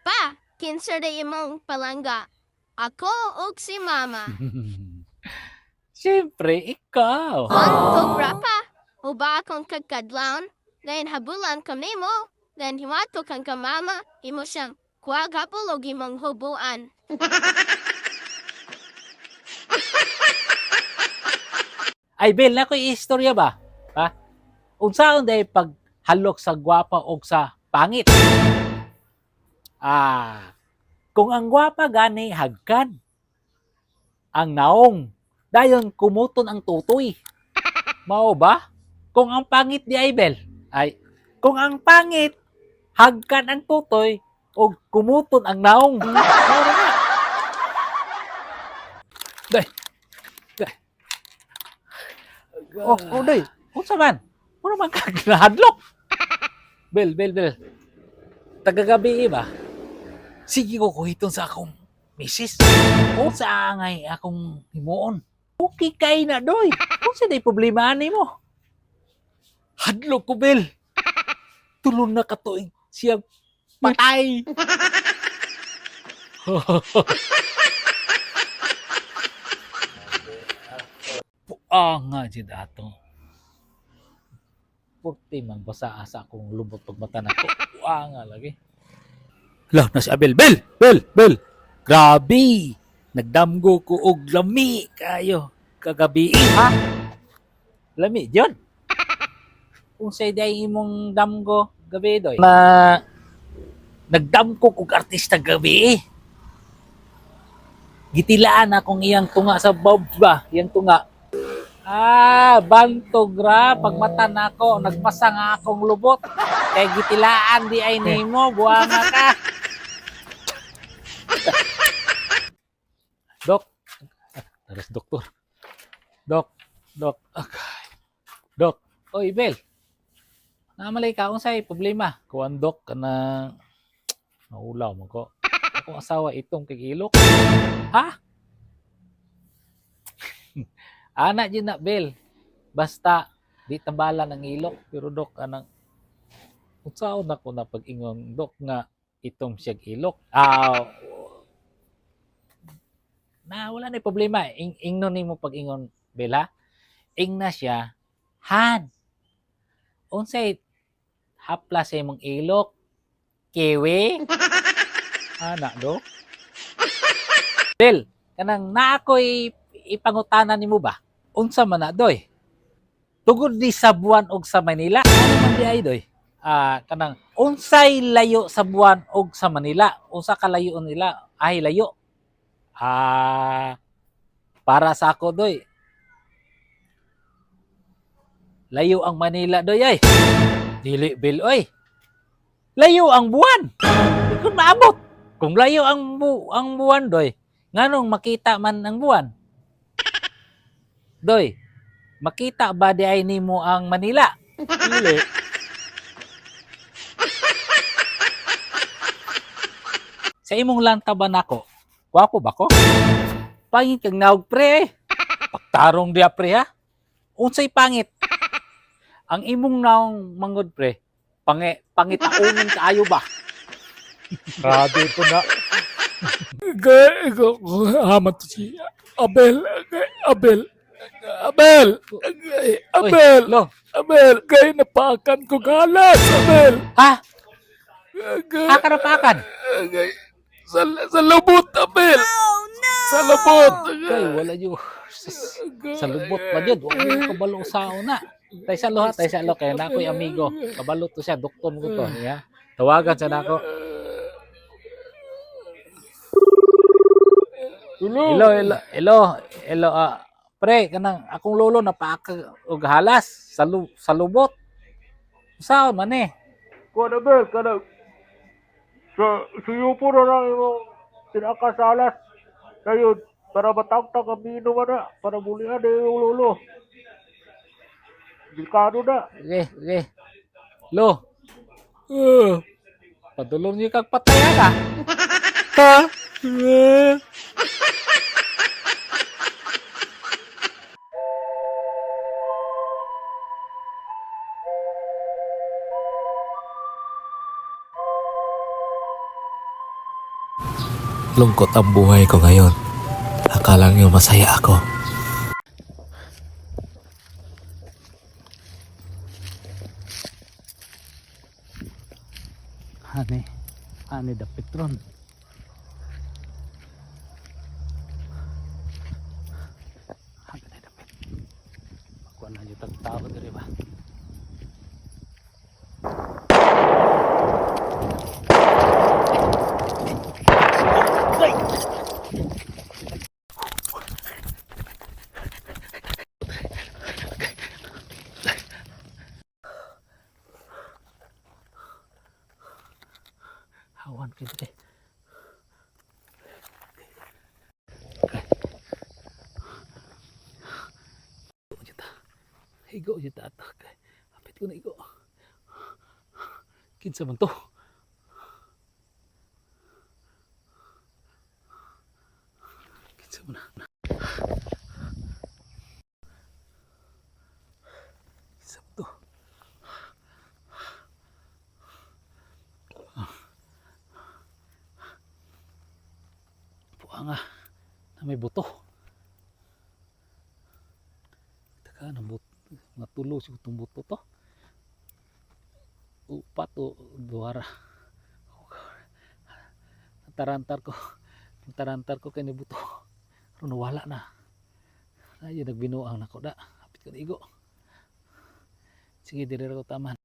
Pa, kinsa day imong palangga? Ako ug si mama. Siyempre, ikaw. Hantog rapa. Uba akong kagkadlaon. Then habulan ka nimo. Then hiwato kang ka mama. Imo siyang kuwag hapol og imong hubuan. Ay, Bel, na ko'y istorya ba? Ha? Unsaon day paghalok sa gwapa o sa pangit? Kung ang gwapa gani hagkan, ang naong, dayon kumuton ang tutoy. Mao ba? Kung ang pangit di ay, Bel, ay, kung ang pangit, hagkan ang tutoy, o kumuton ang naong. Mao na nga. Day. Day. Oh, day. Unsa man? Ano man ka ginahadlok? Bel. Tagagabi ba? Sige ko kuhiton sa akong misis. O sa angay akong himuon. Okay kay na, doy. Kung sa day problema mo. Hadlok ko, Bel. Tulon na katuig siya patay. Puanga jud ato. Purti man basa asa akong lubot pag mata nako. Puanga lagi. Lah na si Abel. Bel. Grabe. Nagdamgo ko og lami kayo kagabi, ha? Lami diyon. Kung say day imong damgo gabi doy. Na nagdamko kog artista gabi. Gitilaan akong iyang tunga sa bulb ba, iyang tunga. Bantog ra pag mata nako, nagpasa nga akong lubot. Kay gitilaan di ay nimo, buanga ka. Dok. Taras doktor. Dok. Okay. Dok. Oy, Bel. Namalay ka unsay problema? Kuan dok kana naulaw mo ko. Akong asawa itong kigilok. Ha? Ana din na, Bel. Basta di tambalan ang ilok pero dok anang unsaon ako na pag-ingon dok nga itong siyag ilok. Na wala na problema. Ingnon nimo pag-ingon, Bel, ha? Ing na siya han. Unsay hapla sa imong ilok? Kiwi? Ana do? Bel, kanang na ako'y ipangutanan nimo ba? Unsa man na doy? Tugod di sa buwan og sa Manila. Ano man di ay doy? Kanang unsay layo sa buwan og sa Manila? Unsa ka layo nila? Ay layo. Para sa ako doy. Layo ang Manila doy ay. Dili Bel oy. Layo ang buwan. Di ko maabot. Kung layo ang buwan doy, nganong makita man ang buwan? Doy, makita ba di ay nimo ang Manila? Dili. Sa imong lantaban ako, wapo ba ko? Pangit kang naog pre. Pagtarong dia pre ha. Unsay pangit? Ang imong naong mangod pre, pangitaunon kaayo ba? Grabe ko na. Hamat si Abel. Oy, lo. Abel, kay napakan ko galas, Abel. Ha? Gay, Akarapakan. gay, sa lubot, Abel. Sa lubot. Kay wala yo. Sa lubot pa jud, wala yo kabalo sa una. Tay sa lo kay na ako'y amigo. Kabalo to siya, doktor mo to niya. Tawagan siya nako. Hello. Pre, kanang akong lolo napaaka og halas sa lubot. Saan man eh? Kuan, Abel, kanang sa yupo na lang yung pinakasalas. Ngayon, para matagtag ang mino na, para bulihan na yung lolo. Delikado na. Okay. Lo. Padulong niyo kag pataya ka. Ha? Lungkot ang buhay ko ngayon. Akala niyo masaya ako. Ani dapitron. Hanggang na dapit. Makuha na yung tagtao diri ba? Hawan kayo dito. Higo dito ato. Hapit ko na higo. Kinsa man to? Kinsa man na? Kinsa man to? Puanga na may buto. Taka ng buto. Mga tulo siya itong buto to. Upat o duwara. Tarantar ko kay ni buto. Pero nawala na. Ay, nagbinuang na ko da. Hapit ko na igo. Sige, diri ko taman.